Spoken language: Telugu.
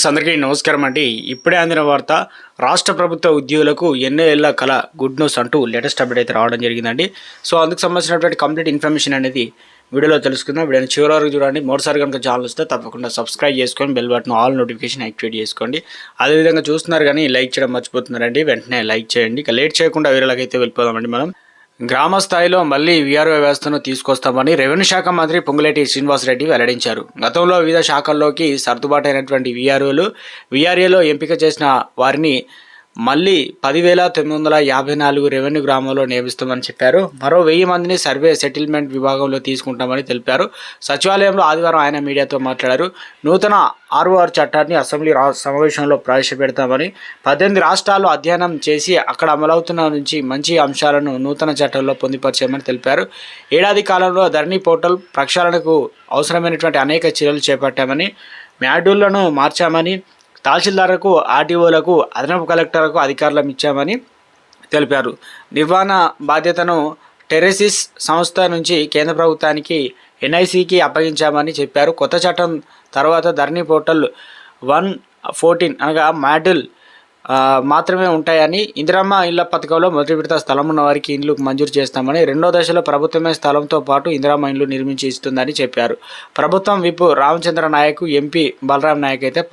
అందరికీ నమస్కారం అండి. ఇప్పుడే అందిన వార్త, రాష్ట్ర ప్రభుత్వ ఉద్యోగులకు ఎన్నో ఏళ్ల కల గుడ్ న్యూస్ అంటూ లేటెస్ట్ అప్డేట్ అయితే రావడం జరిగిందండి. సో అందుకు సంబంధించినటువంటి కంప్లీట్ ఇన్ఫర్మేషన్ అనేది వీడియోలో తెలుసుకుందాం. వీడియోని చివరి వరకు చూడండి. మరోసారి కనుక ఛానల్ వస్తే తప్పకుండా సబ్స్క్రైబ్ చేసుకొని bell button all notification activate చేసుకోండి. అదేవిధంగా చూస్తున్నారు కానీ లైక్ చేయడం మర్చిపోతున్నారండి. వెంటనే లైక్ చేయండి. ఇక లేట్ చేయకుండా వీడియోలోకి అయితే వెళ్ళిపోదామండి. మనం గ్రామ స్థాయిలో మళ్లీ వీఆర్ఓ వ్యవస్థను తీసుకొస్తామని రెవెన్యూ శాఖ మంత్రి పొంగులేటి శ్రీనివాసరెడ్డి వెల్లడించారు. గతంలో వివిధ శాఖల్లోకి సర్దుబాటు అయినటువంటి వీఆర్ఏలో ఎంపిక చేసిన వారిని మళ్ళీ 10,954 రెవెన్యూ గ్రామాల్లో నియమిస్తామని చెప్పారు. మరో 1000 మందిని సర్వే సెటిల్మెంట్ విభాగంలో తీసుకుంటామని తెలిపారు. సచివాలయంలో ఆదివారం ఆయన మీడియాతో మాట్లాడారు. నూతన ఆర్ఓఆర్ చట్టాన్ని అసెంబ్లీ సమావేశంలో ప్రవేశపెడతామని, 18 రాష్ట్రాల్లో అధ్యయనం చేసి అక్కడ అమలవుతున్న నుంచి మంచి అంశాలను నూతన చట్టంలో పొందుపరిచామని తెలిపారు. ఏడాది కాలంలో ధరణి పోర్టల్ ప్రక్షాళనకు అవసరమైనటువంటి అనేక చర్యలు చేపట్టామని, మాడ్యూళ్లను మార్చామని, తహసీల్దార్లకు, ఆర్టీఓలకు, అదనపు కలెక్టర్లకు అధికారులను ఇచ్చామని తెలిపారు. నిర్వహణ బాధ్యతను టెరెసిస్ సంస్థ నుంచి కేంద్ర ప్రభుత్వానికి ఎన్ఐసికి అప్పగించామని చెప్పారు. కొత్త చట్టం తర్వాత ధరణి పోర్టల్ 114 అనగా మాడ్యూల్ మాత్రమే ఉంటాయని, ఇందిరమ్మ ఇళ్ల పథకంలో మొదటి విడత స్థలం ఉన్న వారికి ఇండ్లు మంజూరు చేస్తామని, రెండో దశలో ప్రభుత్వమే స్థలంతో పాటు ఇందిరమ్మ ఇండ్లు నిర్మించి ఇస్తుందని చెప్పారు. ప్రభుత్వం విప్ రామచంద్ర నాయక్, ఎంపీ బలరాం నాయక్ అయితే